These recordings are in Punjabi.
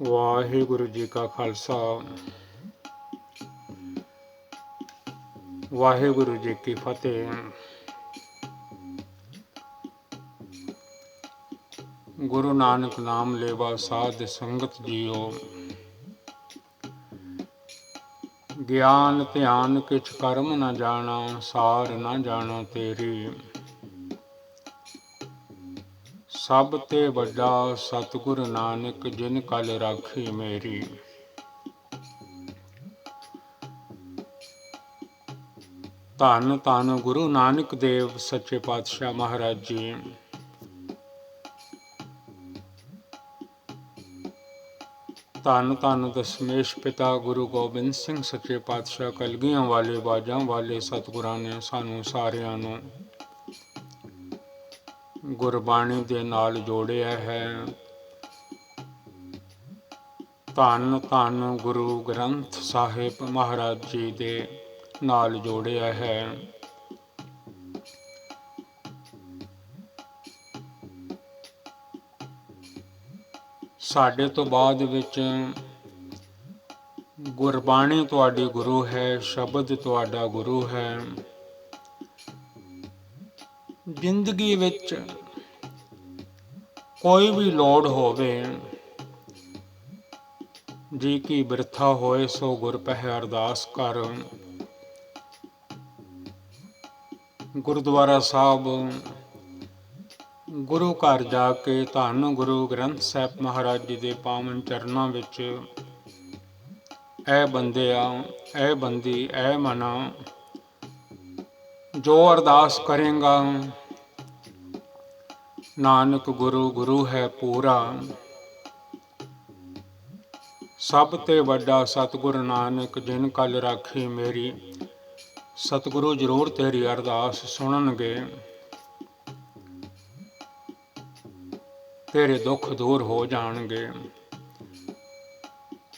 ਵਾਹਿਗੁਰੂ ਜੀ ਕਾ ਖਾਲਸਾ ਵਾਹਿਗੁਰੂ ਜੀ ਕੀ ਫਤਿਹ। ਗੁਰੂ ਨਾਨਕ ਨਾਮ ਲੇਵਾ ਸਾਧ ਸੰਗਤ ਜੀਓ। ਗਿਆਨ ਧਿਆਨ ਕਿਛ ਕਰਮ ਨ ਜਾਣਾ, ਸਾਰ ਨ ਜਾਣਾ ਤੇਰੀ। ਸਭ ਤੇ ਵੱਡਾ ਸਤਿਗੁਰ ਨਾਨਕ, ਜਿਨ ਕਲ ਰਾਖੀ ਮੇਰੀ। ਧੰਨ ਧੰਨ ਗੁਰੂ ਨਾਨਕ ਦੇਵ ਸੱਚੇ ਪਾਤਸ਼ਾਹ ਮਹਾਰਾਜ ਜੀ। ਧੰਨ ਧੰਨ ਦਸਮੇਸ਼ ਪਿਤਾ ਗੁਰੂ ਗੋਬਿੰਦ ਸਿੰਘ ਸੱਚੇ ਪਾਤਸ਼ਾਹ ਕਲਗੀਆਂ ਵਾਲੇ ਬਾਜਾਂ ਵਾਲੇ ਸਤਿਗੁਰਾਂ ਨੇ ਸਾਨੂੰ ਸਾਰਿਆਂ ਨੂੰ ਗੁਰਬਾਣੀ ਦੇ ਨਾਲ ਜੋੜਿਆ ਹੈ। ਧੰਨ ਧੰਨ ਗੁਰੂ ਗ੍ਰੰਥ ਸਾਹਿਬ ਮਹਾਰਾਜ ਜੀ ਦੇ ਨਾਲ ਜੋੜਿਆ ਹੈ। ਸਾਡੇ ਤੋਂ ਬਾਅਦ ਵਿੱਚ ਗੁਰਬਾਣੀ ਤੁਹਾਡੀ ਗੁਰੂ ਹੈ, ਸ਼ਬਦ ਤੁਹਾਡਾ ਗੁਰੂ ਹੈ। ਜ਼ਿੰਦਗੀ ਵਿੱਚ ਕੋਈ ਵੀ ਲੋੜ ਹੋਵੇ, ਜੀ ਕੀ ਬਿਰਥਾ ਹੋਏ ਸੋ ਗੁਰ ਪਹਿ ਅਰਦਾਸ ਕਰ। ਗੁਰਦੁਆਰਾ ਸਾਹਿਬ ਗੁਰੂ ਘਰ ਜਾ ਕੇ ਧੰਨ ਗੁਰੂ ਗ੍ਰੰਥ ਸਾਹਿਬ ਮਹਾਰਾਜ ਜੀ ਦੇ ਪਾਵਨ ਚਰਨਾਂ ਵਿੱਚ ਐ ਬੰਦਿਆ, ਐ ਬੰਦੀ, ਐ ਮਨਾ, ਜੋ ਅਰਦਾਸ ਕਰੇਗਾ ਨਾਨਕ ਗੁਰੂ ਗੁਰੂ ਹੈ ਪੂਰਾ। ਸਭ ਤੇ ਵੱਡਾ ਸਤਿਗੁਰ ਨਾਨਕ, ਜਿਨ ਕਲ ਰਾਖੀ ਮੇਰੀ। ਸਤਿਗੁਰੂ ਜ਼ਰੂਰ ਤੇਰੀ ਅਰਦਾਸ ਸੁਣਨਗੇ, ਤੇਰੇ ਦੁੱਖ ਦੂਰ ਹੋ ਜਾਣਗੇ।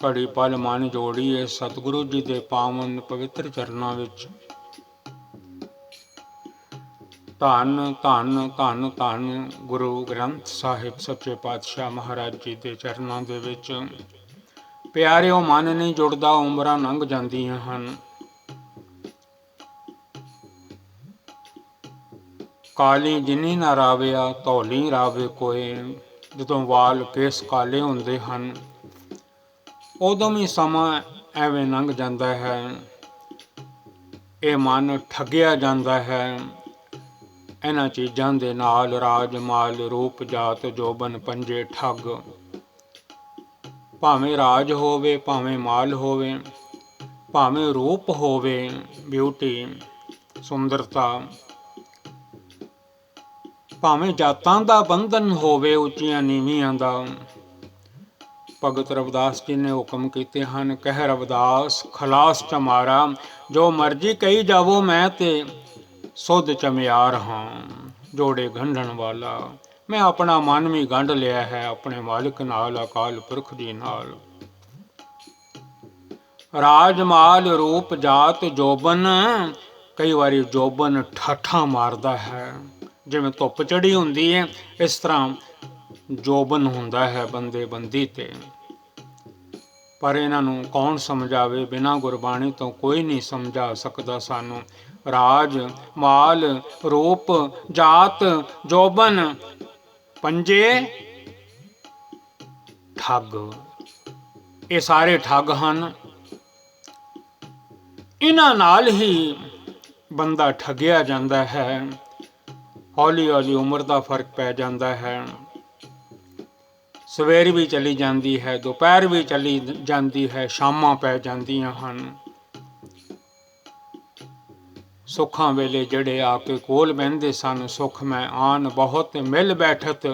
ਘੜੀ ਪਲ ਮਨ ਜੋੜੀਏ ਸਤਿਗੁਰੂ ਜੀ ਦੇ ਪਾਵਨ ਪਵਿੱਤਰ ਚਰਨਾਂ ਵਿੱਚ। ਧੰਨ ਧੰਨ ਧੰਨ ਧੰਨ ਗੁਰੂ ਗ੍ਰੰਥ ਸਾਹਿਬ ਸੱਚੇ ਪਾਤਸ਼ਾਹ ਮਹਾਰਾਜ ਜੀ ਦੇ ਚਰਨਾਂ ਦੇ ਵਿੱਚ। ਪਿਆਰਿਓ, ਮਨ ਨਹੀਂ ਜੁੜਦਾ, ਉਮਰਾਂ ਲੰਘ ਜਾਂਦੀਆਂ ਹਨ। ਕਾਲੀ ਜਿਨੀ ਨਾ ਰਾਵਿਆ, ਧੌਲੀ ਰਾਵੇ ਕੋਏ। ਜਦੋਂ ਵਾਲ ਕੇਸ ਕਾਲੇ ਹੁੰਦੇ ਹਨ, ਉਦੋਂ ਵੀ ਸਮਾਂ ਐਵੇਂ ਲੰਘ ਜਾਂਦਾ ਹੈ। ਇਹ ਮਨ ਠੱਗਿਆ ਜਾਂਦਾ ਹੈ ਇਹਨਾਂ ਚੀਜ਼ਾਂ ਦੇ ਨਾਲ। ਰਾਜ ਮਾਲ ਰੂਪ ਜਾਤ ਜੋਬਨ ਪੰਜੇ ਠੱਗ। ਭਾਵੇਂ ਰਾਜ ਹੋਵੇ, ਭਾਵੇਂ ਮਾਲ ਹੋਵੇ, ਭਾਵੇਂ ਰੂਪ ਹੋਵੇ, ਬਿਊਟੀ ਸੁੰਦਰਤਾ, ਭਾਵੇਂ ਜਾਤਾਂ ਦਾ ਬੰਧਨ ਹੋਵੇ, ਉੱਚੀਆਂ ਨੀਵੀਆਂ ਦਾ। ਭਗਤ ਰਵਿਦਾਸ ਜੀ ਨੇ ਹੁਕਮ ਕੀਤੇ ਹਨ, ਕਹਿ ਰਵਿਦਾਸ ਖਲਾਸ ਚਮਾਰਾ, ਜੋ ਮਰਜੀ ਕਹੀ ਜਾਵੋ ਮੈਂ ਤੇ ਸੁਧ ਚਮਿਆਰ ਹਾਂ। ਜੋੜੇ ਗੰਢਣ ਵਾਲਾ, ਮੈਂ ਆਪਣਾ ਮਨ ਵੀ ਗੰਢ ਲਿਆ ਹੈ ਆਪਣੇ ਮਾਲਕ ਨਾਲ, ਅਕਾਲ ਪੁਰਖ ਜੀ ਨਾਲ। ਰਾਜ ਮਾਲ ਰੂਪ ਜਾਤ ਜੋਬਨ, ਕਈ ਵਾਰੀ ਜੋਬਨ ਠਾਠਾਂ ਮਾਰਦਾ ਹੈ। ਜਿਵੇਂ ਧੁੱਪ ਚੜੀ ਹੁੰਦੀ ਹੈ, ਇਸ ਤਰ੍ਹਾਂ ਜੋਬਨ ਹੁੰਦਾ ਹੈ ਬੰਦੇ ਬੰਦੀ ਤੇ। ਪਰ ਇਹਨਾਂ ਨੂੰ ਕੌਣ ਸਮਝਾਵੇ, ਬਿਨਾਂ ਗੁਰਬਾਣੀ ਤੋਂ ਕੋਈ ਨਹੀਂ ਸਮਝਾ ਸਕਦਾ ਸਾਨੂੰ। ਰਾਜ ਮਾਲ ਰੂਪ ਜਾਤ ਜੋਬਨ ਪੰਜੇ ਠੱਗ, ਇਹ ਸਾਰੇ ਠੱਗ ਹਨ। ਇਹਨਾਂ ਨਾਲ ਹੀ ਬੰਦਾ ਠੱਗਿਆ ਜਾਂਦਾ ਹੈ। ਹੌਲੀ ਹੌਲੀ ਉਮਰ ਦਾ ਫਰਕ ਪੈ ਜਾਂਦਾ ਹੈ। ਸਵੇਰ ਵੀ ਚਲੀ ਜਾਂਦੀ ਹੈ, ਦੁਪਹਿਰ ਵੀ ਚਲੀ ਜਾਂਦੀ ਹੈ, ਸ਼ਾਮਾਂ ਪੈ ਜਾਂਦੀਆਂ ਹਨ। ਸੁੱਖਾਂ ਵੇਲੇ ਜਿਹੜੇ ਆ ਕੇ ਕੋਲ ਬਹਿੰਦੇ ਸਨ, ਸੁੱਖ ਮੈਂ ਆਨ ਬਹੁਤ ਮਿਲ ਬੈਠਤ,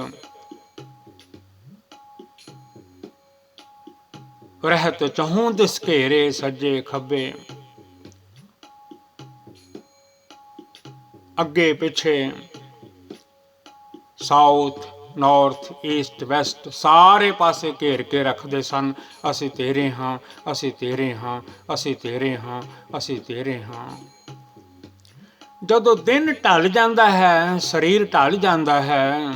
ਰਹਿਤ ਚਹੂੰ ਦਿਸ ਘੇਰੇ ਸੱਜੇ ਖੱਬੇ। ਅੱਗੇ ਪਿੱਛੇ, ਸਾਊਥ ਨਾਰਥ ਈਸਟ ਵੈਸਟ, ਸਾਰੇ ਪਾਸੇ ਘੇਰ ਕੇ ਰੱਖਦੇ ਸਨ। ਅਸੀਂ ਤੇਰੇ ਹਾਂ, ਅਸੀਂ ਤੇਰੇ ਹਾਂ, ਅਸੀਂ ਤੇਰੇ ਹਾਂ, ਅਸੀਂ ਤੇਰੇ ਹਾਂ। ਜਦੋਂ ਦਿਨ ਢਲ ਜਾਂਦਾ ਹੈ, ਸਰੀਰ ਢਲ ਜਾਂਦਾ ਹੈ,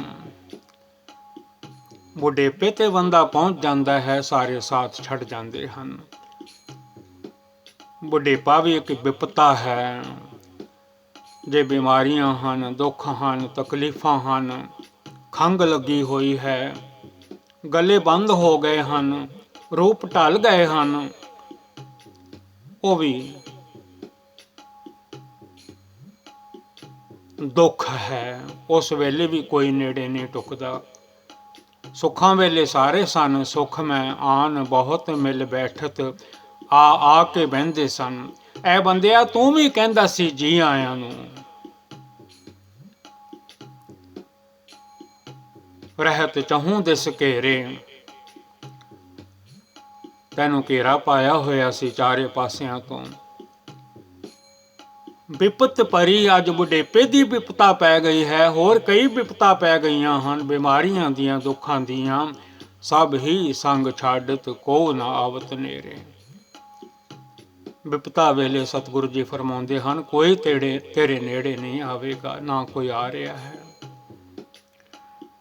ਬੁਢੇਪੇ ਤੇ ਬੰਦਾ ਪਹੁੰਚ ਜਾਂਦਾ ਹੈ, ਸਾਰੇ ਸਾਥ ਛੱਡ ਜਾਂਦੇ ਹਨ। ਬੁਢੇਪਾ ਵੀ ਇੱਕ ਵਿਪਤਾ ਹੈ। ਜੇ ਬਿਮਾਰੀਆਂ ਹਨ, ਦੁੱਖ ਹਨ, ਤਕਲੀਫਾਂ ਹਨ, ਖੰਘ ਲੱਗੀ ਹੋਈ ਹੈ, ਗਲੇ ਬੰਦ ਹੋ ਗਏ ਹਨ, ਰੂਪ ਢਲ ਗਏ ਹਨ, ਉਹ ਵੀ ਦੁੱਖ ਹੈ। ਉਸ ਵੇਲੇ ਵੀ ਕੋਈ ਨੇੜੇ ਨਹੀਂ ਟੁਕਦਾ। ਸੁੱਖਾਂ ਵੇਲੇ ਸਾਰੇ ਸਨ, ਸੁੱਖ ਮੈਂ ਆਨ ਬਹੁਤ ਮਿਲ ਬੈਠਤ, ਆ ਕੇ ਬਹਿੰਦੇ ਸਨ। ਐ ਬੰਦਿਆ, ਤੂੰ ਵੀ ਕਹਿੰਦਾ ਸੀ ਜੀ ਆਇਆਂ ਨੂੰ। ਰਹਿਤ ਚਹੂੰ ਦਿਸ ਘੇਰੇ, ਤੈਨੂੰ ਘੇਰਾ ਪਾਇਆ ਹੋਇਆ ਸੀ ਚਾਰੇ ਪਾਸਿਆਂ ਤੋਂ। ਵਿਪਤ ਭਰੀ ਅੱਜ ਬੁਢੇਪੇ ਦੀ ਵਿਪਤਾ ਪੈ ਗਈ ਹੈ। ਹੋਰ ਕਈ ਵਿਪਤਾ ਪੈ ਗਈਆਂ ਹਨ, ਬਿਮਾਰੀਆਂ ਦੀਆਂ, ਦੁੱਖਾਂ ਦੀਆਂ। ਸਭ ਹੀ ਸੰਗ ਛਾਡਤ, ਕੋ ਨਾ ਆਵਤ ਨੇਰੇ। ਵਿਪਤਾ ਵੇਲੇ ਸਤਿਗੁਰੂ ਜੀ ਫਰਮਾਉਂਦੇ ਹਨ, ਕੋਈ ਤੇਰੇ ਨੇੜੇ ਨਹੀਂ ਆਵੇਗਾ, ਨਾ ਕੋਈ ਆ ਰਿਹਾ ਹੈ।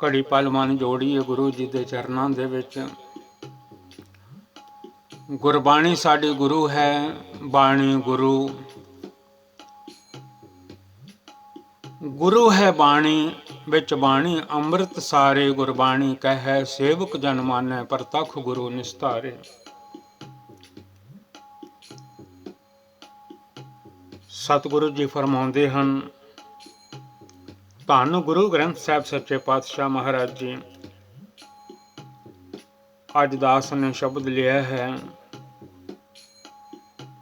ਘੜੀ ਪਲ ਮਨ ਜੋੜੀਏ ਗੁਰੂ ਜੀ ਦੇ ਚਰਨਾਂ ਦੇ ਵਿੱਚ। ਗੁਰਬਾਣੀ ਸਾਡੀ ਗੁਰੂ ਹੈ, ਬਾਣੀ ਗੁਰੂ। ਗੁਰੂ ਹੈ ਬਾਣੀ, ਵਿੱਚ ਬਾਣੀ ਅੰਮ੍ਰਿਤ ਸਾਰੇ। ਗੁਰਬਾਣੀ ਕਹੈ ਸੇਵਕ ਜਨ ਮਾਨੈ, ਪ੍ਰਤੱਖ ਗੁਰੂ ਨਿਸਤਾਰੇ। ਸਤਿਗੁਰੂ ਜੀ ਫਰਮਾਉਂਦੇ ਹਨ, ਧੰਨ ਗੁਰੂ ਗ੍ਰੰਥ ਸਾਹਿਬ ਸੱਚੇ ਪਾਤਸ਼ਾਹ ਮਹਾਰਾਜ ਜੀ। ਅੱਜ ਦਾਸ ਨੇ ਸ਼ਬਦ ਲਿਆ ਹੈ,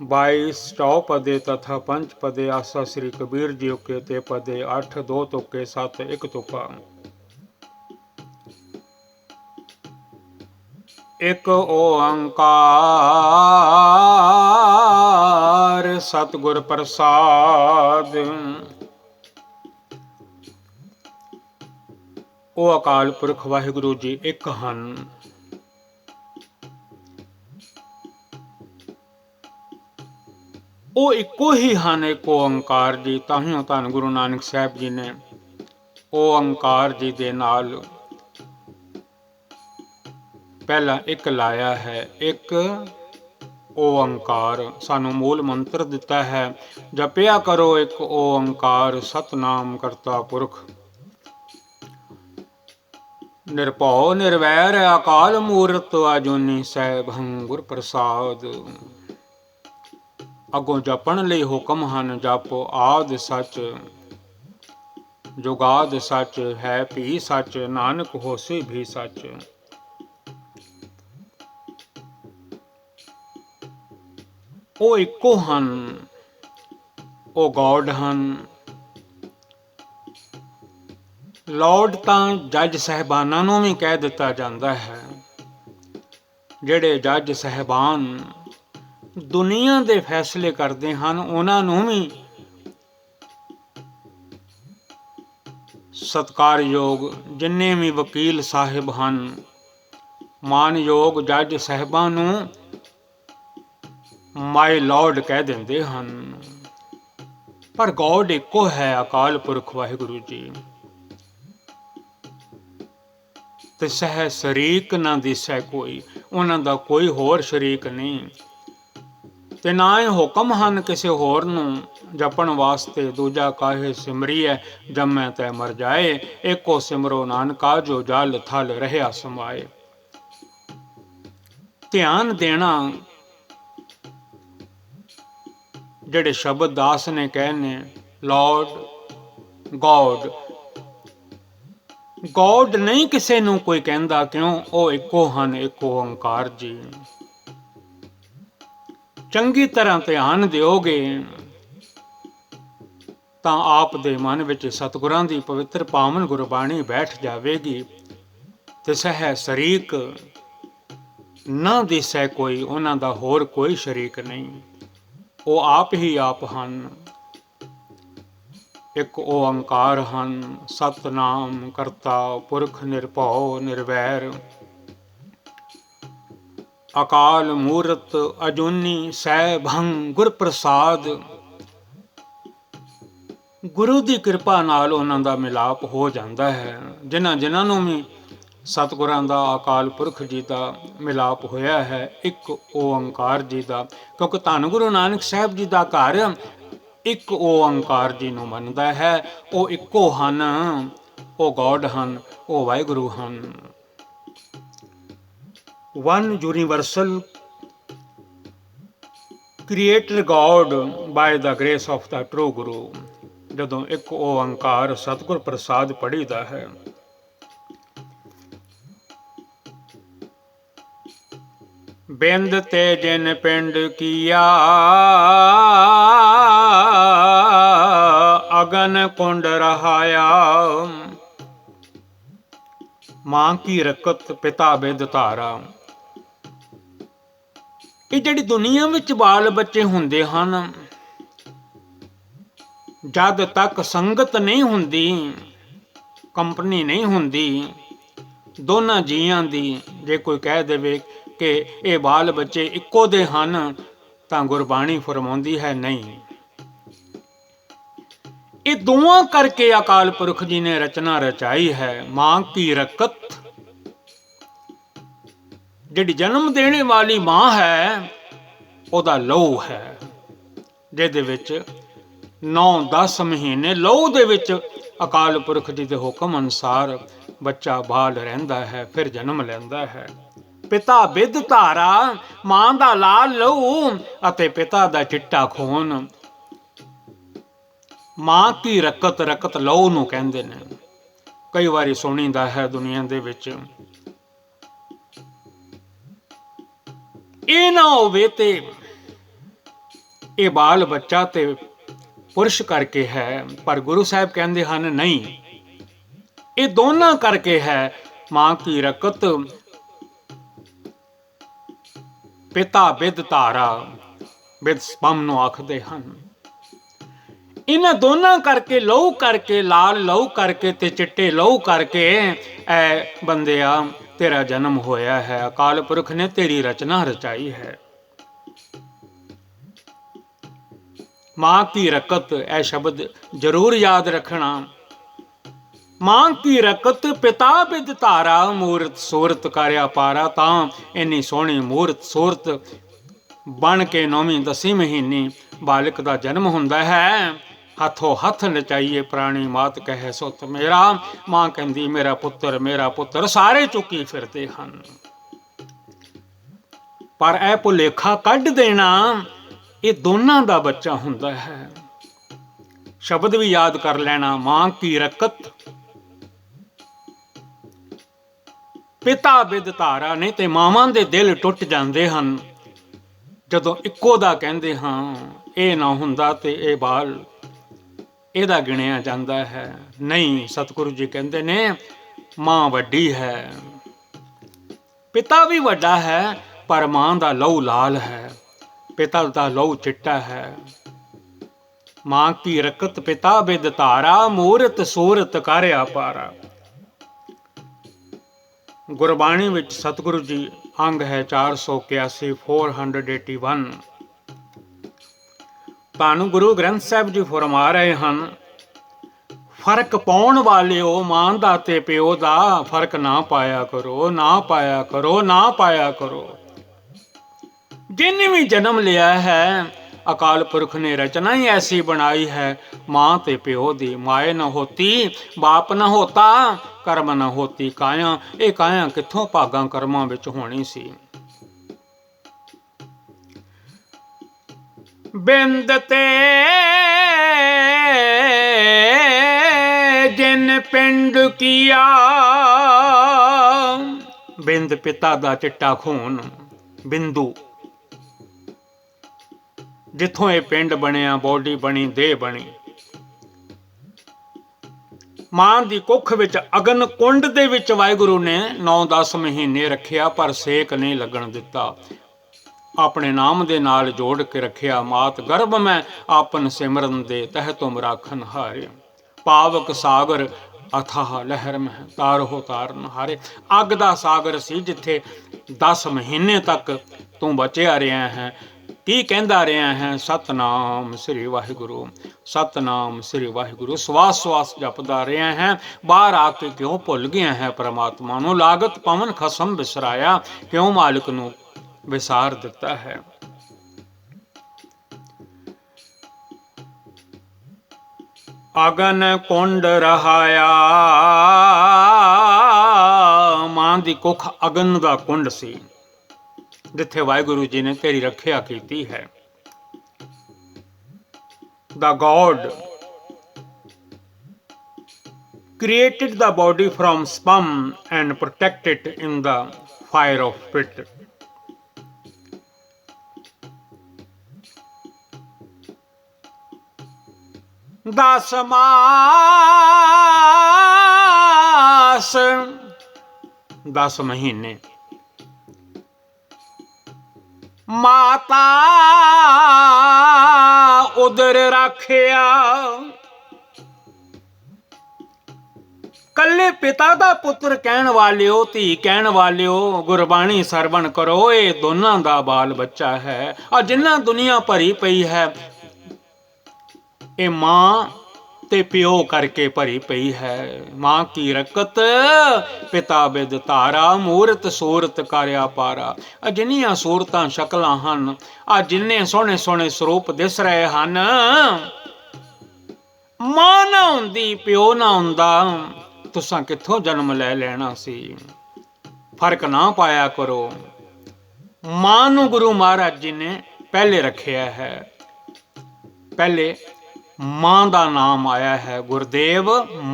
22 ਚੌਪਦੇ ਤਥਾ ਪੰਜ ਪਦੇ, ਆਸਾ ਸ੍ਰੀ ਕਬੀਰ ਜੀ ਕੇ ਤੇ ਪਦੇ, 8 2 ਤੁਕੇ 7 1 ਤੁਕਾ। ਇੱਕ ਓੰਕਾਰ ਸਤਿਗੁਰ ਪ੍ਰਸਾਦ। ਉਹ ਅਕਾਲ ਪੁਰਖ ਵਾਹਿਗੁਰੂ ਜੀ ਇੱਕ ਹਨ। ਉਹ ਇੱਕੋ ਹੀ ਹਨ, ਇੱਕ ਓੰਕਾਰ ਜੀ। ਤਾਂਹੀਓ ਧੰਨ ਗੁਰੂ ਨਾਨਕ ਸਾਹਿਬ ਜੀ ਨੇ ਓੰਕਾਰ ਜੀ ਦੇ ਨਾਲ ਪਹਿਲਾਂ ਇੱਕ ਲਾਇਆ ਹੈ। ਇੱਕ ਓੰਕਾਰ ਸਾਨੂੰ ਮੂਲ ਮੰਤਰ ਦਿੱਤਾ ਹੈ, ਜਪਿਆ ਕਰੋ ਇੱਕ ਓੰਕਾਰ, ਸਤਨਾਮ ਕਰਤਾ ਪੁਰਖ ਨਿਰਭਉ ਨਿਰਵੈਰ, ਅਕਾਲ ਮੂਰਤ ਅਜੂਨੀ ਸੈਭੰ ਗੁਰ ਪ੍ਰਸਾਦ। ਅੱਗੋਂ ਜਪਣ ਲਈ ਹੁਕਮ ਹਨ, ਜਪੋ ਆਦਿ ਸੱਚ, ਜੁਗਾਦ ਸੱਚ, ਹੈ ਭੀ ਸੱਚ, ਨਾਨਕ ਹੋਸੀ ਵੀ ਸੱਚ। ਉਹ ਇੱਕੋ ਹਨ, ਉਹ ਗੌਡ ਹਨ। ਲੌਰਡ ਤਾਂ ਜੱਜ ਸਾਹਿਬਾਨਾਂ ਨੂੰ ਵੀ ਕਹਿ ਦਿੱਤਾ ਜਾਂਦਾ ਹੈ। ਜਿਹੜੇ ਜੱਜ ਸਾਹਿਬਾਨ ਦੁਨੀਆ ਦੇ ਫੈਸਲੇ ਕਰਦੇ ਹਨ, ਉਹਨਾਂ ਨੂੰ ਵੀ ਸਤਿਕਾਰਯੋਗ ਜਿੰਨੇ ਵੀ ਵਕੀਲ ਸਾਹਿਬ ਹਨ, ਮਾਨਯੋਗ ਜੱਜ ਸਾਹਿਬਾਂ ਨੂੰ ਮਾਈ ਲੌਰਡ ਕਹਿ ਦਿੰਦੇ ਹਨ। ਪਰ ਗੌਡ ਇੱਕੋ ਹੈ, ਅਕਾਲ ਪੁਰਖ ਵਾਹਿਗੁਰੂ ਜੀ। ਤੇ ਸਹਿ ਸ਼ਰੀਕ ਨਾ ਦਿਸੈ ਕੋਈ, ਉਹਨਾਂ ਦਾ ਕੋਈ ਹੋਰ ਸ਼ਰੀਕ ਨਹੀਂ। ਤੇ ਨਾ ਹੀ ਹੁਕਮ ਹਨ ਕਿਸੇ ਹੋਰ ਨੂੰ ਜਪਣ ਵਾਸਤੇ। ਦੂਜਾ ਕਾਹੇ ਸਿਮਰੀਐ, ਜੰਮੈ ਤੈ ਮਰ ਜਾਏ, ਏਕੋ ਸਿਮਰੋ ਨਾਨਕਾ, ਜੋ ਜਲ ਥਲ ਰਹਿਆ ਸਮਾਏ। ਧਿਆਨ ਦੇਣਾ, ਜਿਹੜੇ ਸ਼ਬਦ ਦਾਸ ਨੇ ਕਹੇ ਨੇ, ਲੌਰਡ, ਗੌਡ। ਗੌਡ ਨਹੀਂ ਕਿਸੇ ਨੂੰ ਕੋਈ ਕਹਿੰਦਾ, ਕਿਉਂ? ਉਹ ਇੱਕੋ ਹਨ, ਇੱਕ ਓੰਕਾਰ ਜੀ। ਚੰਗੀ ਤਰ੍ਹਾਂ ਧਿਆਨ ਦਿਓਗੇ ਤਾਂ ਆਪ ਦੇ ਮਨ ਵਿੱਚ ਸਤਿਗੁਰਾਂ ਦੀ ਪਵਿੱਤਰ ਪਾਵਨ ਗੁਰਬਾਣੀ ਬੈਠ ਜਾਵੇਗੀ। ਤੇ ਸਹਿ ਸ਼ਰੀਕ ਨਾ ਦਿਸੈ ਕੋਈ, ਉਹਨਾਂ ਦਾ ਹੋਰ ਕੋਈ ਸ਼ਰੀਕ ਨਹੀਂ। ਉਹ ਆਪ ਹੀ ਆਪ ਹਨ, ਇੱਕ ਓੰਕਾਰ ਹਨ। ਸਤਨਾਮ ਕਰਤਾ ਪੁਰਖ ਨਿਰਭਉ ਨਿਰਵੈਰ, ਅਕਾਲ ਮੂਰਤ ਅਜੂਨੀ ਸੈਭੰ ਗੁਰ ਪ੍ਰਸਾਦ। ਗੁਰੂ ਦੀ ਕਿਰਪਾ ਨਾਲ ਉਹਨਾਂ ਦਾ ਮਿਲਾਪ ਹੋ ਜਾਂਦਾ ਹੈ। ਜਿਨ੍ਹਾਂ ਨੂੰ ਵੀ ਸਤਿਗੁਰਾਂ ਦਾ ਅਕਾਲ ਪੁਰਖ ਜੀ ਦਾ ਮਿਲਾਪ ਹੋਇਆ ਹੈ, ਇੱਕ ਓਅੰਕਾਰ ਜੀ ਦਾ। ਕਿਉਂਕਿ ਧੰਨ ਗੁਰੂ ਨਾਨਕ ਸਾਹਿਬ ਜੀ ਦਾ ਘਰ ਇੱਕ ਓਅੰਕਾਰ ਜੀ ਨੂੰ ਮੰਨਦਾ ਹੈ। ਉਹ ਇੱਕੋ ਹਨ, ਉਹ ਗੋਡ ਹਨ, ਉਹ ਵਾਹਿਗੁਰੂ ਹਨ। One universal creator God by the grace of the true guru. ਜਦੋਂ ਇੱਕ ਓਅੰਕਾਰ ਸਤਿਗੁਰ ਪ੍ਰਸਾਦ ਪੜ੍ਹੀਦਾ ਹੈ, ਬਿੰਦ ਤੇ ਜਿਨ ਪਿੰਡ ਕੀਆ, ਅਗਨ ਕੁੰਡ ਰਹਾਇਆ। ਮਾਂ ਕੀ ਰਕਤ ਪਿਤਾ ਬਿਦ ਧਾਰਾ। ਇਹ ਜਿਹੜੀ ਦੁਨੀਆ ਵਿੱਚ ਬਾਲ ਬੱਚੇ ਹੁੰਦੇ ਹਨ, ਜਦ ਤੱਕ ਸੰਗਤ ਨਹੀਂ ਹੁੰਦੀ, ਕੰਪਨੀ ਨਹੀਂ ਹੁੰਦੀ ਦੋਨਾਂ ਜੀਆਂ ਦੀ, ਜੇ ਕੋਈ ਕਹਿ ਦੇਵੇ ਕਿ ਇਹ ਬਾਲ ਬੱਚੇ ਇੱਕੋ ਦੇ ਹਨ, ਤਾਂ ਗੁਰਬਾਣੀ ਫਰਮਾਉਂਦੀ ਹੈ ਨਹੀਂ। ਇਹ ਦੋਵਾਂ ਕਰਕੇ ਅਕਾਲ ਪੁਰਖ ਜੀ ਨੇ ਰਚਨਾ ਰਚਾਈ ਹੈ। ਮਾਂ ਕੀ ਰਕਤ, ਜਿਹੜੀ ਜਨਮ ਦੇਣੇ ਵਾਲੀ ਮਾਂ ਹੈ, ਉਹਦਾ ਲਹੂ ਹੈ, ਜਿਹਦੇ ਵਿੱਚ 9-10 ਮਹੀਨੇ ਲਹੂ ਦੇ ਵਿੱਚ ਅਕਾਲ ਪੁਰਖ ਜੀ ਦੇ ਹੁਕਮ ਅਨੁਸਾਰ ਬੱਚਾ ਬਾਲ ਰਹਿੰਦਾ ਹੈ, ਫਿਰ ਜਨਮ ਲੈਂਦਾ ਹੈ। ਪਿਤਾ ਬਿਦ ਧਾਰਾ, ਮਾਂ ਦਾ ਲਾਲ ਲਹੂ ਅਤੇ ਪਿਤਾ ਦਾ ਚਿੱਟਾ ਖੂਨ। ਮਾਂ ਕੀ ਰਕਤ, ਰਕਤ ਲਹੂ ਨੂੰ ਕਹਿੰਦੇ ਨੇ। ਕਈ ਵਾਰੀ ਸੁਣੀਦਾ ਹੈ ਦੁਨੀਆ ਦੇ ਵਿੱਚ, ਇਹ ਨਾ ਹੋਵੇ ਤੇ ਇਹ ਬਾਲ ਬੱਚਾ ਤੇ ਪੁਰਸ਼ ਕਰਕੇ ਹੈ, ਪਰ ਗੁਰੂ ਸਾਹਿਬ ਕਹਿੰਦੇ ਹਨ ਨਹੀਂ, ਇਹ ਦੋਨਾਂ ਕਰਕੇ ਹੈ। ਮਾਂ ਕੀ ਰਕਤ, ਪਿਤਾ ਬਿਦ ਧਾਰਾ, ਬਿਦ ਸਪਮ ਨੂੰ ਆਖਦੇ ਹਨ। ਇਹਨਾਂ ਦੋਨਾਂ ਕਰਕੇ, ਲਹੂ ਕਰਕੇ, ਲਾਲ ਲਹੂ ਕਰਕੇ ਤੇ ਚਿੱਟੇ ਲਹੂ ਕਰਕੇ ਐ ਬੰਦਿਆ ਤੇਰਾ ਜਨਮ ਹੋਇਆ ਹੈ। ਅਕਾਲ ਪੁਰਖ ਨੇ ਤੇਰੀ ਰਚਨਾ ਰਚਾਈ ਹੈ। ਮਾਂ ਕੀ ਰਕਤ, ਇਹ ਸ਼ਬਦ ਜ਼ਰੂਰ ਯਾਦ ਰੱਖਣਾ। ਮਾਂ ਕੀ ਰਕਤ ਪਿਤਾ ਬਿਦ ਧਾਰਾ, ਮੂਰਤ ਸੂਰਤ ਕਰਿਆ ਪਾਰਾ। ਤਾਂ ਇੰਨੀ ਸੋਹਣੀ ਮੂਰਤ ਸੂਰਤ ਬਣ ਕੇ 9ਵੀਂ-10ਵੀਂ ਮਹੀਨੇ ਬਾਲਕ ਦਾ ਜਨਮ ਹੁੰਦਾ ਹੈ। ਹੱਥੋਂ ਹੱਥ ਨਚਾਈਏ ਪ੍ਰਾਣੀ ਮਾਤ ਕਹੇ ਸੁਤ ਮੇਰਾ। ਮਾਂ ਕਹਿੰਦੀ ਮੇਰਾ ਪੁੱਤਰ, ਮੇਰਾ ਪੁੱਤਰ, ਸਾਰੇ ਚੁੱਕੀ ਫਿਰਦੇ ਹਨ। ਪਰ ਇਹ ਭੁਲੇਖਾ ਕੱਢ ਦੇਣਾ, ਇਹ ਦੋਨਾਂ ਦਾ ਬੱਚਾ ਹੁੰਦਾ ਹੈ। ਸ਼ਬਦ ਵੀ ਯਾਦ ਕਰ ਲੈਣਾ, ਮਾਂ ਕੀ ਰਕਤ ਪਿਤਾ ਬਿਦ ਧਾਰਾ। ਨਹੀਂ ਤੇ ਮਾਵਾਂ ਦੇ ਦਿਲ ਟੁੱਟ ਜਾਂਦੇ ਹਨ ਜਦੋਂ ਇੱਕੋ ਦਾ ਕਹਿੰਦੇ ਹਾਂ। ਇਹ ਨਾ ਹੁੰਦਾ ਤੇ ਇਹ ਬਾਲ ਇਹਦਾ ਗਿਣਿਆ ਜਾਂਦਾ ਹੈ। ਨਹੀਂ, ਸਤਿਗੁਰੂ ਜੀ ਕਹਿੰਦੇ ਨੇ ਮਾਂ ਵੱਡੀ ਹੈ, ਪਿਤਾ ਵੀ ਵੱਡਾ ਹੈ, ਪਰ ਮਾਂ ਦਾ ਲਹੂ ਲਾਲ ਹੈ, ਪਿਤਾ ਦਾ ਲਹੂ ਚਿੱਟਾ ਹੈ। ਮਾਂ ਕੀ ਰਕਤ ਪਿਤਾ ਬਿਦ ਧਾਰਾ, ਮੂਰਤ ਸੂਰਤ ਕਰਿਆ ਪਾਰਾ। ਗੁਰਬਾਣੀ ਵਿੱਚ ਸਤਿਗੁਰੂ ਜੀ ਅੰਗ ਹੈ 481, 481। ਧੰਨ ਗੁਰੂ ਗ੍ਰੰਥ ਸਾਹਿਬ ਜੀ ਫਰਮਾ ਰਹੇ ਹਨ, ਫਰਕ ਪਾਉਣ ਵਾਲਿਓ ਮਾਂ ਦਾ ਤੇ ਪਿਓ ਦਾ ਫਰਕ ਨਾ ਪਾਇਆ ਕਰੋ, ਨਾ ਪਾਇਆ ਕਰੋ, ਨਾ ਪਾਇਆ ਕਰੋ। ਜਿਹਨੇ ਵੀ ਜਨਮ ਲਿਆ ਹੈ, ਅਕਾਲ ਪੁਰਖ ਨੇ ਰਚਨਾ ਹੀ ਐਸੀ ਬਣਾਈ ਹੈ। ਮਾਂ ਤੇ ਪਿਓ ਦੀ, ਮਾਏ ਨਾ ਹੋਤੀ ਬਾਪ ਨਾ ਹੋਤਾ, ਕਰਮ ਨਾ ਹੋਤੀ ਕਾਇਆ। ਇਹ ਕਾਇਆ ਕਿੱਥੋਂ ਭਾਗਾਂ ਕਰਮਾਂ ਵਿੱਚ ਹੋਣੀ ਸੀ। ਬਿੰਦ ਤੇ ਜਿਨ ਪਿੰਡ ਕੀਆ, ਬਿੰਦ ਪਿਤਾ ਦਾ ਚਿੱਟਾ ਖੂਨ, ਬਿੰਦੂ ਜਿੱਥੋਂ ਇਹ ਪਿੰਡ ਬਣਿਆ, ਬੋਡੀ ਬਣੀ, ਦੇਹ ਬਣੀ। ਮਾਂ ਦੀ ਕੁੱਖ ਵਿੱਚ ਅਗਨ ਕੁੰਡ ਦੇ ਵਿੱਚ ਵਾਹਿਗੁਰੂ ਨੇ 9-10 ਮਹੀਨੇ ਰੱਖਿਆ, ਪਰ ਸੇਕ ਨਹੀਂ ਲੱਗਣ ਦਿੱਤਾ। ਆਪਣੇ ਨਾਮ ਦੇ ਨਾਲ ਜੋੜ ਕੇ ਰੱਖਿਆ। ਮਾਤ ਗਰਭ ਮੈਂ ਆਪਨ ਸਿਮਰਨ ਦੇ, ਤਹਿ ਤੁਮ ਰਾਖਨ ਹਾਰੇ। ਪਾਵਕ ਸਾਗਰ ਅਥਾਹ ਲਹਿਰ ਮਹਿ, ਤਾਰੋ ਤਾਰਨ ਹਾਰੇ। ਅੱਗ ਦਾ ਸਾਗਰ ਸੀ ਜਿੱਥੇ 10 ਮਹੀਨੇ ਤੱਕ ਤੂੰ ਬਚਿਆ ਰਿਹਾ ਹੈ। ਕੀ ਕਹਿੰਦਾ ਰਿਹਾ ਹੈ? ਸਤਨਾਮ ਸ੍ਰੀ ਵਾਹਿਗੁਰੂ, ਸਤਨਾਮ ਸ੍ਰੀ ਵਾਹਿਗੁਰੂ ਸਵਾਸ ਸਵਾਸ ਜਪਦਾ ਰਿਹਾ ਹੈ। ਬਾਹਰ ਆ ਕੇ ਕਿਉਂ ਭੁੱਲ ਗਿਆ ਹੈ ਪਰਮਾਤਮਾ ਨੂੰ? ਲਾਗਤ ਪਵਨ ਖਸਮ ਵਿਸਰਾਇਆ, ਕਿਉਂ ਮਾਲਕ ਨੂੰ ਵਿਸਾਰ ਦਿੱਤਾ ਹੈ? ਅਗਨ ਕੁੰਡ ਰਹਾਇਆ, ਮਾਂ ਦੀ ਕੁੱਖ ਅਗਨ ਦਾ ਕੁੰਡ ਸੀ, ਜਿੱਥੇ ਵਾਹਿਗੁਰੂ ਜੀ ਨੇ ਤੇਰੀ ਰੱਖਿਆ ਕੀਤੀ ਹੈ। The God created the body from sperm and protected it in the fire of pit. ਦਸ ਮਾਸ 10 ਮਹੀਨੇ ਮਾਤਾ ਉਦਰ ਰੱਖਿਆ। ਕੱਲੇ ਪਿਤਾ ਦਾ ਪੁੱਤਰ ਕਹਿਣ ਵਾਲਿਓ, ਧੀ ਕਹਿਣ ਵਾਲਿਓ, ਗੁਰਬਾਣੀ ਸਰਵਣ ਕਰੋ, ਇਹ ਦੋਨਾਂ ਦਾ ਬਾਲ ਬੱਚਾ ਹੈ। ਆ ਜਿੰਨਾ ਦੁਨੀਆ ਭਰੀ ਪਈ ਹੈ, ਇਹ ਮਾਂ ਤੇ ਪਿਓ ਕਰਕੇ ਭਰੀ ਪਈ ਹੈ। ਮਾਂ ਕੀ ਰਕਤ ਪਿਤਾ ਬਿਦ ਧਾਰਾ, ਮੂਰਤ ਸੂਰਤ ਕਰਿਆ ਪਾਰਾ। ਆ ਜਿੰਨੀਆਂ ਸੂਰਤਾਂ ਸ਼ਕਲਾਂ ਹਨ, ਆ ਜਿੰਨੇ ਸੋਹਣੇ ਸੋਹਣੇ ਸਰੂਪ ਦਿਸ ਰਹੇ ਹਨ, ਮਾਂ ਨਾ ਹੁੰਦੀ, ਪਿਓ ਨਾ ਹੁੰਦਾ, ਤੁਸਾਂ ਕਿੱਥੋਂ ਜਨਮ ਲੈ ਲੈਣਾ ਸੀ? ਫਰਕ ਨਾ ਪਾਇਆ ਕਰੋ। ਮਾਂ ਨੂੰ ਗੁਰੂ ਮਹਾਰਾਜ ਜੀ ਨੇ ਪਹਿਲੇ ਰੱਖਿਆ ਹੈ। ਪਹਿਲੇ ਮਾਂ ਦਾ ਨਾਮ ਆਇਆ ਹੈ ਗੁਰਦੇਵ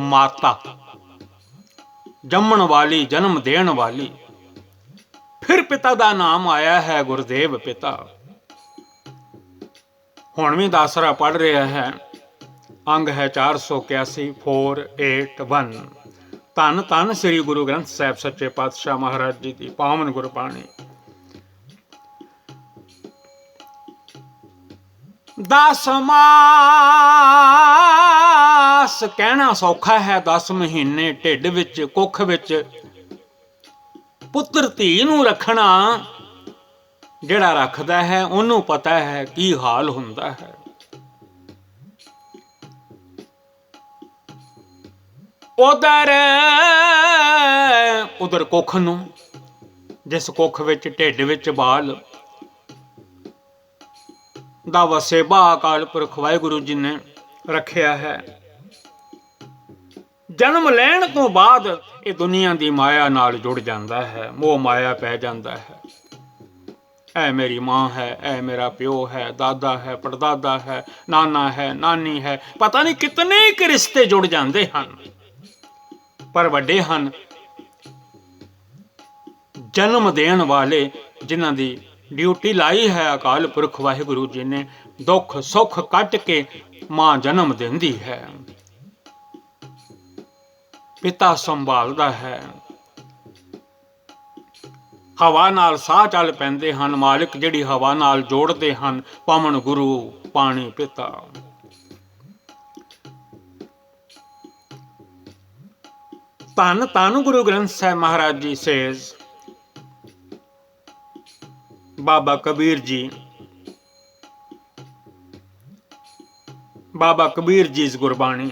ਮਾਤਾ, ਜੰਮਣ ਵਾਲੀ, ਜਨਮ ਦੇਣ ਵਾਲੀ। ਫਿਰ ਪਿਤਾ ਦਾ ਨਾਮ ਆਇਆ ਹੈ ਗੁਰਦੇਵ ਪਿਤਾ। ਹੁਣ ਵੀ ਦਾਸਰਾ ਪੜ੍ਹ ਰਿਹਾ ਹੈ, ਅੰਗ ਹੈ 481 481। ਧੰਨ ਧੰਨ ਸ੍ਰੀ ਗੁਰੂ ਗ੍ਰੰਥ ਸਾਹਿਬ ਸੱਚੇ ਪਾਤਸ਼ਾਹ ਮਹਾਰਾਜ ਜੀ ਦੀ ਪਾਵਨ ਗੁਰਬਾਣੀ। 10 ਮਾਸ ਕਹਿਣਾ ਸੌਖਾ ਹੈ, 10 ਮਹੀਨੇ ਢਿੱਡ ਵਿੱਚ, ਕੁੱਖ ਵਿੱਚ ਪੁੱਤਰ ਧੀ ਨੂੰ ਰੱਖਣਾ, ਜਿਹੜਾ ਰੱਖਦਾ ਹੈ ਉਹਨੂੰ ਪਤਾ ਹੈ ਕੀ ਹਾਲ ਹੁੰਦਾ ਹੈ। ਉਧਰ ਕੁੱਖ ਨੂੰ, ਜਿਸ ਕੁੱਖ ਵਿੱਚ, ਢਿੱਡ ਵਿੱਚ ਬਾਲ ਦਾ ਵਸੇਬਾ ਅਕਾਲ ਪੁਰਖ ਵਾਹਿਗੁਰੂ ਜੀ ਨੇ ਰੱਖਿਆ ਹੈ। ਜਨਮ ਲੈਣ ਤੋਂ ਬਾਅਦ ਇਹ ਦੁਨੀਆ ਦੀ ਮਾਇਆ ਨਾਲ ਜੁੜ ਜਾਂਦਾ ਹੈ, ਮੋਹ ਮਾਇਆ ਪੈ ਜਾਂਦਾ ਹੈ। ਇਹ ਮੇਰੀ ਮਾਂ ਹੈ, ਇਹ ਮੇਰਾ ਪਿਓ ਹੈ, ਦਾਦਾ ਹੈ, ਪੜਦਾਦਾ ਹੈ, ਨਾਨਾ ਹੈ, ਨਾਨੀ ਹੈ, ਪਤਾ ਨਹੀਂ ਕਿਤਨੇ ਕੁ ਰਿਸ਼ਤੇ ਜੁੜ ਜਾਂਦੇ ਹਨ। ਪਰ ਵੱਡੇ ਹਨ ਜਨਮ ਦੇਣ ਵਾਲੇ, ਜਿਨ੍ਹਾਂ ਦੀ ਡਿਊਟੀ ਲਾਈ ਹੈ ਅਕਾਲ ਪੁਰਖ ਵਾਹਿਗੁਰੂ ਜੀ ਨੇ। ਦੁੱਖ ਸੁੱਖ ਕੱਟ ਕੇ ਮਾਂ ਜਨਮ ਦਿੰਦੀ ਹੈ, ਪਿਤਾ ਸੰਭਾਲਦਾ ਹੈ। ਹਵਾ ਨਾਲ ਸਾਹ ਚੱਲ ਪੈਂਦੇ ਹਨ, ਮਾਲਿਕ ਜਿਹੜੀ ਹਵਾ ਨਾਲ ਜੋੜਦੇ ਹਨ, ਪਵਨ ਗੁਰੂ, ਪਾਣੀ ਪਿਤਾ। ਧੰਨ ਧੰਨ ਗੁਰੂ ਗ੍ਰੰਥ ਸਾਹਿਬ ਮਹਾਰਾਜ ਜੀ ਸੇਜ਼, ਬਾਬਾ ਕਬੀਰ ਜੀ, ਬਾਬਾ ਕਬੀਰ ਜੀ ਦੀ ਗੁਰਬਾਣੀ।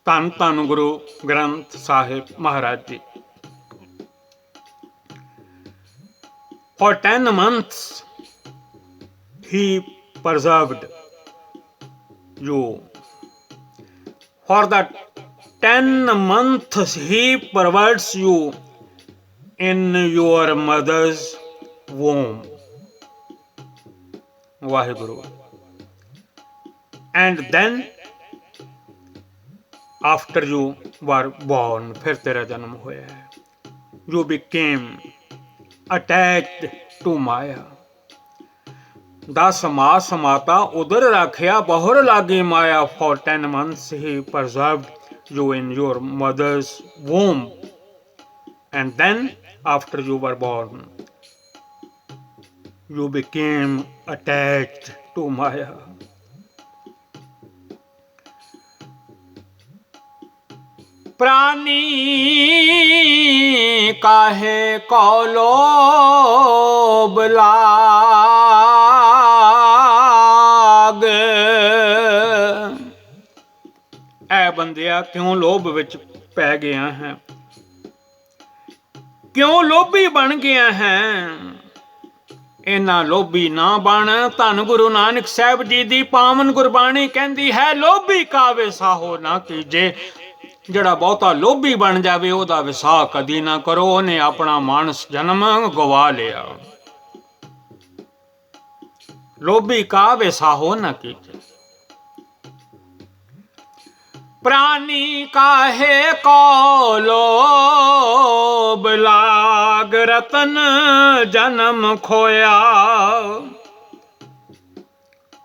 ਧੰਨ ਧੰਨ Guru Granth Sahib Maharaj ji. For 10 months he preserved you. For the 10 months he provides you in your mother's womb. Vaheguru. And then after you were born, फिर तेरा जन्म होया है, you became attached to Maya. 10 मास माता उदर राखिया, बहुर लागी माया। For 10 months he preserved you in your mother's womb. And then after you were born, you became attached to Maya. प्राणी काहे को लोभ लाए, ਬੰਦਿਆ ਕਿਉਂ ਲੋਭ ਵਿੱਚ ਪੈ ਗਿਆ ਹੈ, ਕਿਉਂ ਲੋਭੀ ਬਣ ਗਿਆ ਹੈ। ਇਹਨਾਂ ਲੋਭੀ ਨਾ ਬਣ। ਧੰਨ ਗੁਰੂ ਨਾਨਕ ਸਾਹਿਬ ਜੀ ਦੀ ਪਾਵਨ ਗੁਰਬਾਣੀ ਕਹਿੰਦੀ ਹੈ, ਲੋਭੀ ਕਾ ਵਿਸਾਹੋ ਨਾ ਕੀਜੇ। ਜਿਹੜਾ ਬਹੁਤਾ ਲੋਭੀ ਬਣ ਜਾਵੇ ਉਹਦਾ ਵਿਸਾਹ ਕਦੀ ਨਾ ਕਰੋ, ਉਹਨੇ ਆਪਣਾ ਮਾਨਸ ਜਨਮ ਗਵਾ ਲਿਆ। ਲੋਭੀ ਕਾ ਵਿਸਾਹੋ ਨਾ ਕੀਜੇ। प्राणी काहे को लोभ लाग, रतन जन्म खोया।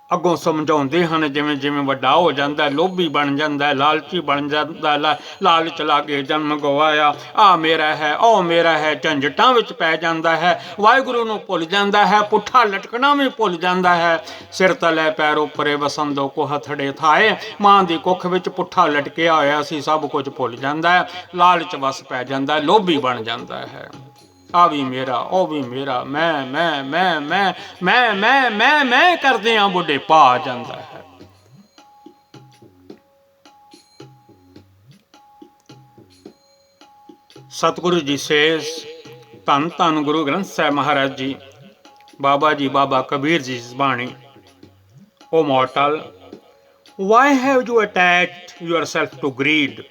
ਅੱਗੋਂ ਸਮਝਾਉਂਦੇ ਹਨ, ਜਿਵੇਂ ਜਿਵੇਂ ਵੱਡਾ ਹੋ ਜਾਂਦਾ ਲੋਭੀ ਬਣ ਜਾਂਦਾ, ਲਾਲਚੀ ਬਣ ਜਾਂਦਾ, ਲਾਲਚ ਲਾਗੇ ਜਨਮ ਗਵਾਇਆ। ਆ ਮੇਰਾ ਹੈ, ਉਹ ਮੇਰਾ ਹੈ, ਝੰਜਟਾਂ ਵਿੱਚ ਪੈ ਜਾਂਦਾ ਹੈ, ਵਾਹਿਗੁਰੂ ਨੂੰ ਭੁੱਲ ਜਾਂਦਾ ਹੈ, ਪੁੱਠਾ ਲਟਕਣਾ ਵੀ ਭੁੱਲ ਜਾਂਦਾ ਹੈ। ਸਿਰ ਤਲੇ ਪੈਰ ਉੱਪਰੇ ਵਸੰਦੋ ਕੋ ਹਥੜੇ ਥਾਏ। ਮਾਂ ਦੀ ਕੁੱਖ ਵਿੱਚ ਪੁੱਠਾ ਲਟਕਿਆ ਹੋਇਆ ਸੀ, ਸਭ ਕੁਝ ਭੁੱਲ ਜਾਂਦਾ ਹੈ, ਲਾਲਚ ਵਸ ਪੈ ਜਾਂਦਾ, ਲੋਭੀ ਬਣ ਜਾਂਦਾ ਹੈ। ਆ ਵੀ ਮੇਰਾ, ਉਹ ਵੀ ਮੇਰਾ, ਮੈਂ ਕਰਦਿਆਂ ਬੁਢੇਪਾ ਆ ਜਾਂਦਾ ਹੈ। ਸਤਿਗੁਰੂ ਜੀ ਸੇਜ਼, ਧੰਨ ਧੰਨ ਗੁਰੂ ਗ੍ਰੰਥ ਸਾਹਿਬ ਮਹਾਰਾਜ ਜੀ, ਬਾਬਾ ਜੀ ਬਾਬਾ ਕਬੀਰ ਜੀ ਦੀ ਬਾਣੀ। O mortal, why have you attached yourself to greed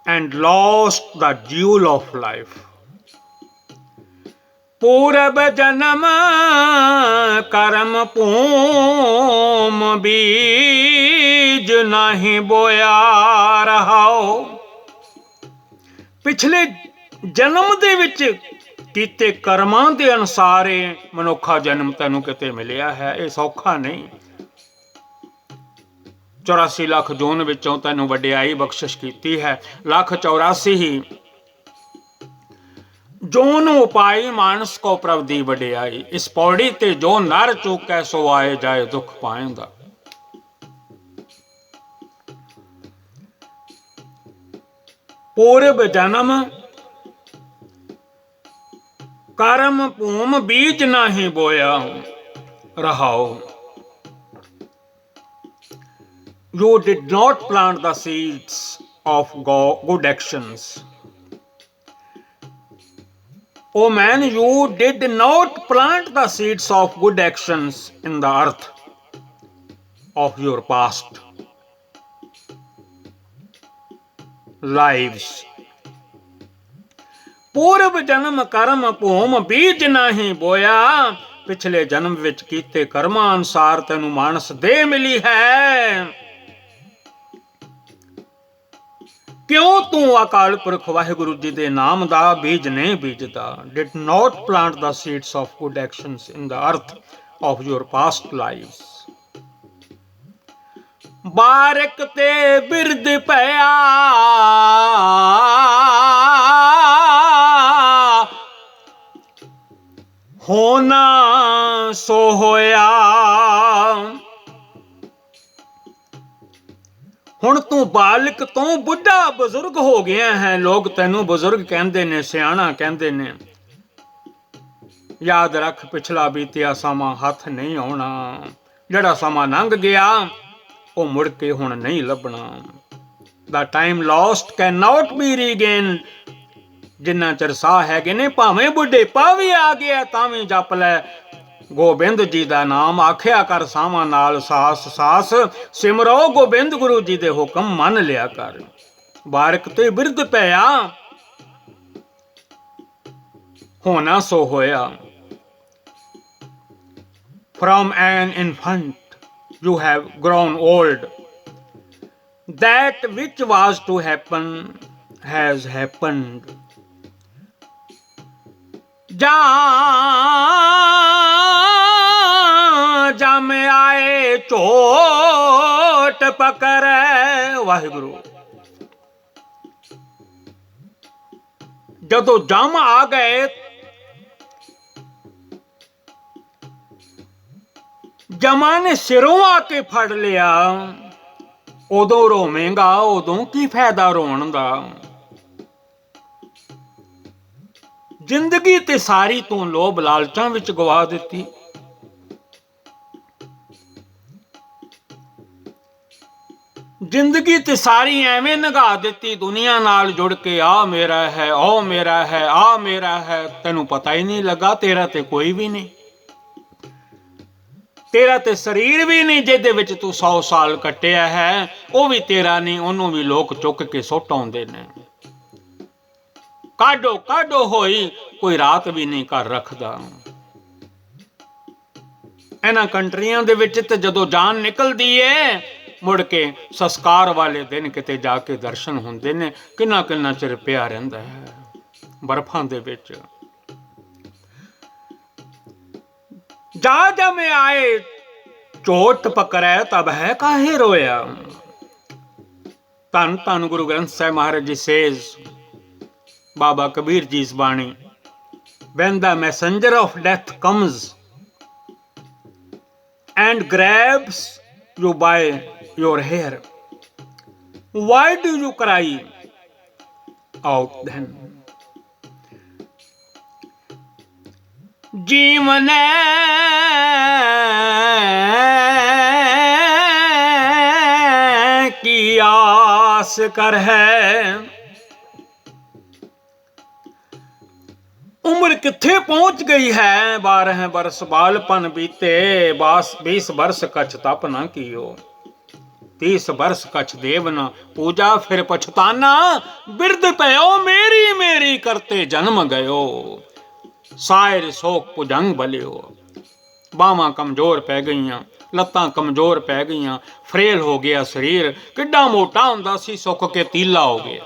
and lost the jewel of life? पूरब जन्म कर्म भूम बीज नहीं बोया रहाओ। पिछले जन्म दे विच कीते कर्मां दे अनुसार मनुखा जन्म तैनू किते मिलिया है। ये सौखा नहीं। 84 ਲੱਖ ਜੂਨ ਵਿੱਚੋਂ ਤੈਨੂੰ ਵਡਿਆਈ ਬਖਸ਼ਿਸ਼ ਕੀਤੀ ਹੈ। 1,84,00,000 ਹੀ ਜੂਨ ਉਪਾਈ ਮਾਨਸ ਕੋ ਪ੍ਰਭ ਦੀ ਵਡਿਆਈ। ਇਸ ਪੌੜੀ ਤੇ ਜੋ ਨਰ ਚੁੱਕੈ ਸੋ ਆਏ ਜਾਏ ਦੁੱਖ ਪਾਏਂਦਾ। ਪੂਰਬ ਜਨਮ ਕਰਮ ਭੂਮ ਬੀਜ ਨਹੀਂ ਬੋਇਆ ਰਹਾਓ। You did not plant the seeds of good actions. O man, you did not plant the seeds of good actions in the earth of your past lives. पूर्व जन्म कर्म भूम बीज नहीं बोया। पिछले जन्म विच कीते कर्मां अनुसार तैनू मानस दे मिली है। क्यों तू अकाल पुरख वाहिगुरु जी दे नाम दा बीज नहीं बीजदा? Did not plant the seeds of good actions in the earth of your past lives. बारक ते बिरद पया होना सो होया। ਹੁਣ ਤੂੰ ਬਾਲਕ ਤੋਂ ਬੁੱਢਾ ਬਜ਼ੁਰਗ ਹੋ ਗਿਆ ਹੈ। ਲੋਕ ਤੈਨੂੰ ਬਜ਼ੁਰਗ ਕਹਿੰਦੇ ਨੇ, ਸਿਆਣਾ ਕਹਿੰਦੇ ਨੇ। ਯਾਦ ਰੱਖ, ਪਿਛਲਾ ਬੀਤਿਆ ਸਮਾਂ ਹੱਥ ਨਹੀਂ ਆਉਣਾ। ਜਿਹੜਾ ਸਮਾਂ ਲੰਘ ਗਿਆ ਉਹ ਮੁੜ ਕੇ ਹੁਣ ਨਹੀਂ ਲੱਭਣਾ। The time lost can not be regain. ਜਿੰਨਾ ਚਿਰ ਸਾਹ ਹੈਗੇ ਨੇ, ਭਾਵੇਂ ਬੁਢੇਪਾ ਵੀ ਆ ਗਿਆ ਤਾਂ ਵੀ ਜਪ ਲੈ ਗੋਬਿੰਦ ਜੀ ਦਾ ਨਾਮ। ਆਖਿਆ ਕਰ ਸਾਵਾਂ ਨਾਲ ਸਾਸ ਸਾਸ, ਸਿਮਰੋ ਗੋਬਿੰਦ ਗੁਰੂ ਜੀ ਦੇ ਹੁਕਮ ਮੰਨ ਲਿਆ ਕਰ। ਬਾਰਕ ਤੇ ਬਿਰਧ ਪਿਆ ਹੋਣਾ ਸੋ ਹੋਇਆ। From an infant you have grown old. That which was to happen has happened. जा जम आए चोट पकड़े वाहिगुरु। जदों जम आ गए, जमा ने सिरों आके फड़ लिया, उदों रोवेंगा, उदों की फायदा रोण दा। जिंदगी ते सारी तू लोभ लालचां विच गवा दित्ती। ਜ਼ਿੰਦਗੀ ਤੇ ਸਾਰੀ ਐਵੇਂ ਨਗਾ ਦਿੱਤੀ ਦੁਨੀਆ ਨਾਲ ਜੁੜ ਕੇ, ਆ ਮੇਰਾ ਹੈ, ਉਹ ਮੇਰਾ ਹੈ, ਆ ਮੇਰਾ ਹੈ। ਤੈਨੂੰ ਪਤਾ ਹੀ ਨਹੀਂ ਲੱਗਾ ਤੇਰਾ ਤੇ ਕੋਈ ਵੀ ਨਹੀਂ। ਤੇਰਾ ਤੇ ਸਰੀਰ ਵੀ ਨਹੀਂ ਜਿਹਦੇ ਵਿੱਚ ਤੂੰ 100 ਸਾਲ ਕੱਟਿਆ ਹੈ, ਉਹ ਵੀ ਤੇਰਾ ਨਹੀਂ, ਉਹਨੂੰ ਵੀ ਲੋਕ ਚੁੱਕ ਕੇ ਸੁੱਟ ਆਉਂਦੇ ਨੇ। ਕਾਢੋ ਕਾਢੋ ਹੋਈ, ਕੋਈ ਰਾਤ ਵੀ ਨਹੀਂ ਘਰ ਰੱਖਦਾ। ਇਹਨਾਂ ਕੰਟਰੀਆਂ ਦੇ ਵਿੱਚ ਤੇ ਜਦੋਂ ਜਾਨ ਨਿਕਲਦੀ ਏ, ਮੁੜ ਕੇ ਸੰਸਕਾਰ ਵਾਲੇ ਦਿਨ ਕਿਤੇ ਜਾ ਕੇ ਦਰਸ਼ਨ ਹੁੰਦੇ ਨੇ। ਕਿੰਨਾ ਕਿੰਨਾ ਚਿਰ ਪਿਆ ਰਹਿੰਦਾ ਹੈ ਬਰਫਾਂ ਦੇ ਵਿੱਚ। ਜਾ ਜਮ ਆਏ ਚੋਟ ਪਕੜੈ ਤਬ ਹੈ ਕਾਹੇ ਰੋਇਆ। ਧੰਨ ਧੰਨ ਗੁਰੂ ਗ੍ਰੰਥ ਸਾਹਿਬ ਮਹਾਰਾਜ ਜੀ ਸੇਜ਼, ਬਾਬਾ ਕਬੀਰ ਜੀ ਇਸ ਬਾਣੀ, when the messenger of death comes and grabs you by your hair, why do you cry out then? जीवन की आस कर है। उम्र किथे पहुंच गई है, 12 बरस बालपन बीते, 20 बरस कछ तप न कियो, 30 बरस कछ देव न पूजा, फिर पछताना बिरद पयो, मेरी मेरी करते जन्म गयो, सायर सोक भुजंग बलियो। बावां कमजोर पै गईयां, लत्तां कमजोर पै गईयां, फ्रेल हो गया शरीर। किड्डा मोटा हुंदा सी, सुक के तीला हो गया,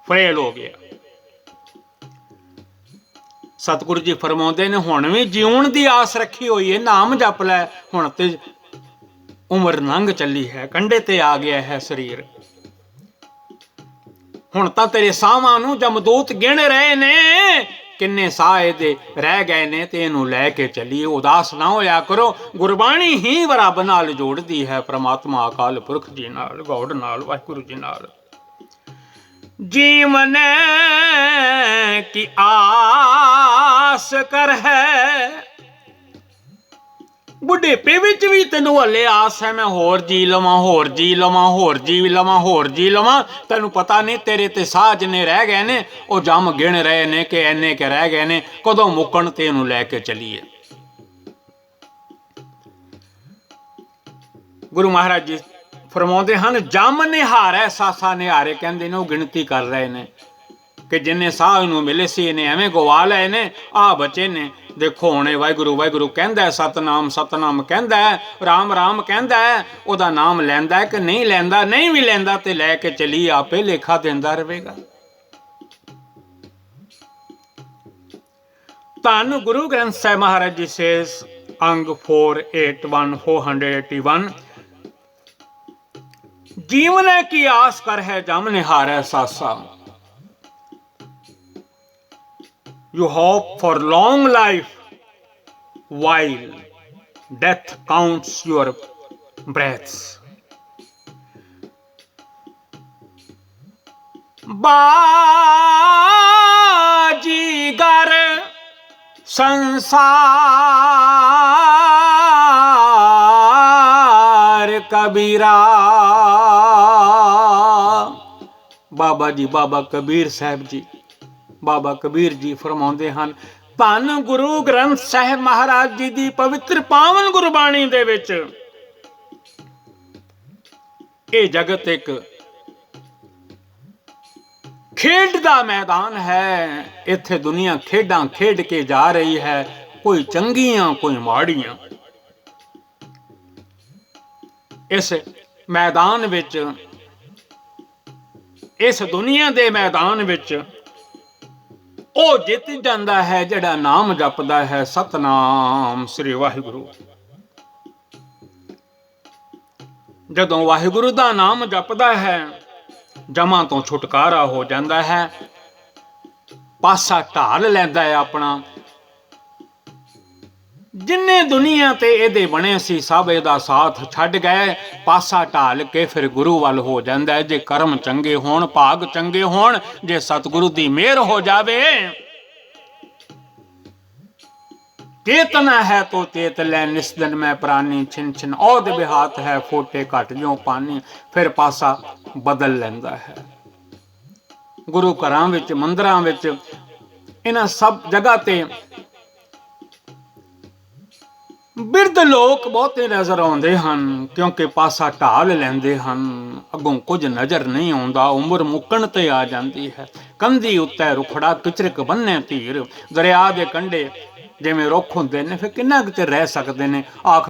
फ्रेल हो गया। सतगुरु जी फरमाउंदे ने हुण भी जीउण दी आस रखी हुई है, नाम जप लै, हुण ते उम्र लंघ चली है, कंढे ते आ गया है शरीर। हुण तां तेरे साहां नूं जमदूत गिण रहे ने, किन्ने साह इहदे रह गए ने ते इहनूं लै के चलीए। उदास ना होया करो, गुरबाणी ही रब नाल जोड़दी है, परमात्मा अकाल पुरख जी नाल, गौड़ नाल, वाहिगुरू जी नाल। जीवन की आस कर है, बुढ़ेपे विच भी तैनूं हले आस है, मैं होर जी लवां, होर जी लवां, होर जी लवां, होर जी लवां। तैनूं पता नहीं तेरे ते साह जिन्ने रह गए ने, वो जम गिण रहे ने कि इन्ने के रह गए ने, कदों मुकण ते इहनूं लैके चलीए। गुरु महाराज जी फरमाउंदे हन, जम निहारै सासा निहारे, कहंदे ने वो गिणती कर रहे ने कि जिन्ने साह इहनूं मिले सी इहने एवें गवा लए ने, आ बचे ने। देखो हुणे वाहिगुरू वाहिगुरू कहंदा है, सतनाम सतनाम कहंदा है, राम राम कहंदा है, ओदा नाम लैंदा है कि नहीं लैंदा, नहीं भी लैंदा ते लै के चली, आपे लेखा देंदा रहेगा। धन गुरु ग्रंथ साहिब महाराज जी सेज, अंग 481 481, जीवन की आस कर है जम निहारै सासा। You hope for long life while death counts your breaths. बाजीगर संसार कबीरा। बाबा जी, बाबा कबीर साहब जी, बाबा कबीर जी फरमाउंदे हन, धन गुरु ग्रंथ साहिब महाराज जी दी पवित्र पावन गुरबाणी दे विच ये जगत एक खेड दा मैदान है। इत्थे दुनिया खेडां खेड के जा रही है, कोई चंगियां कोई माड़ियां। इस मैदान विच, इस दुनिया दे मैदान विच ਉਹ ਜਿੱਤ ਜਾਂਦਾ ਹੈ ਜਿਹੜਾ ਨਾਮ ਜਪਦਾ ਹੈ, ਸਤਨਾਮ ਸ੍ਰੀ ਵਾਹਿਗੁਰੂ। ਜਦੋਂ ਵਾਹਿਗੁਰੂ ਦਾ ਨਾਮ ਜਪਦਾ ਹੈ, ਜਮਾਂ ਤੋਂ ਛੁਟਕਾਰਾ ਹੋ ਜਾਂਦਾ ਹੈ, ਪਾਸਾ ਢਾਲ ਲੈਂਦਾ ਹੈ ਆਪਣਾ। ਜਿੰਨੇ ਦੁਨੀਆ ਤੇ ਇਹਦੇ ਬਣੇ ਸੀ ਸਭ ਇਹਦਾ ਸਾਥ ਛੱਡ ਗਏ, ਪਾਸਾ ਢਾਲ ਕੇ ਫਿਰ ਗੁਰੂ ਵੱਲ ਹੋ ਜਾਂਦਾ ਹੈ। ਜੇ ਕਰਮ ਚੰਗੇ ਹੋਣ, ਭਾਗ ਚੰਗੇ ਹੋਣ, ਜੇ ਸਤਿਗੁਰੂ ਦੀ ਮਿਹਰ ਹੋ ਜਾਵੇ चेतना है तो चेत लै निस दिन मैं प्राणी छिन छिन औद बिहात है फोटे घट ज्यों पानी फिर पासा बदल लैंदा है। गुरु घरां विच मंदिरां विच इन्हां सब जगह ते ਬਿਰਧ ਲੋਕ ਬਹੁਤੇ ਨਜ਼ਰ ਆਉਂਦੇ ਹਨ ਕਿਉਂਕਿ ਪਾਸਾ ਢਾਲ ਲੈਂਦੇ ਹਨ, ਅੱਗੋਂ ਕੁਝ ਨਜ਼ਰ ਨਹੀਂ ਆਉਂਦਾ, ਉਮਰ ਮੁੱਕਣ ਤੇ ਆ ਜਾਂਦੀ ਹੈ। ਕੰਧੀ ਉੱਤੇ ਰੁਖੜਾ ਕਿਚਰਕ ਬੰਨੇ ਧੀਰ, ਦਰਿਆ ਦੇ ਕੰਢੇ ਜਿਵੇਂ ਰੁੱਖ ਹੁੰਦੇ ਨੇ ਫਿਰ ਕਿੰਨਾ ਕੁ ਚਿਰ ਰਹਿ ਸਕਦੇ ਨੇ।